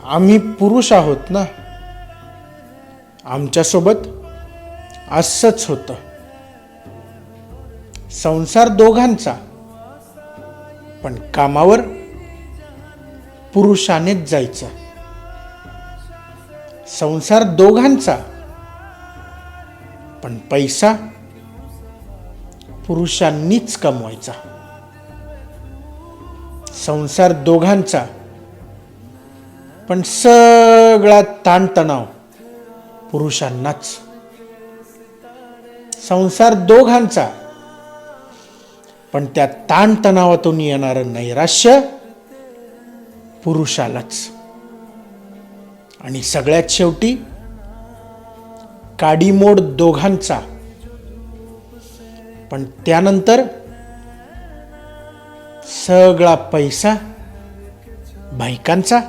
आम्ही पुरुष आहोत ना, आमच्यासोबत असंच होतं. संसार दोघांचा, पण कामावर पुरुषानेच जायचं. संसार दोघांचा, पण पैसा पुरुषांनीच कमवायचा. संसार दोघांचा, पण सगळा ताणतणाव पुरुषांनाच. संसार दोघांचा, पण त्या ताणतणावातून येणारं नैराश्य पुरुषालाच. आणि सगळ्यात शेवटी काडीमोड दोघांचा, पण त्यानंतर सगळा पैसा बायकांचा.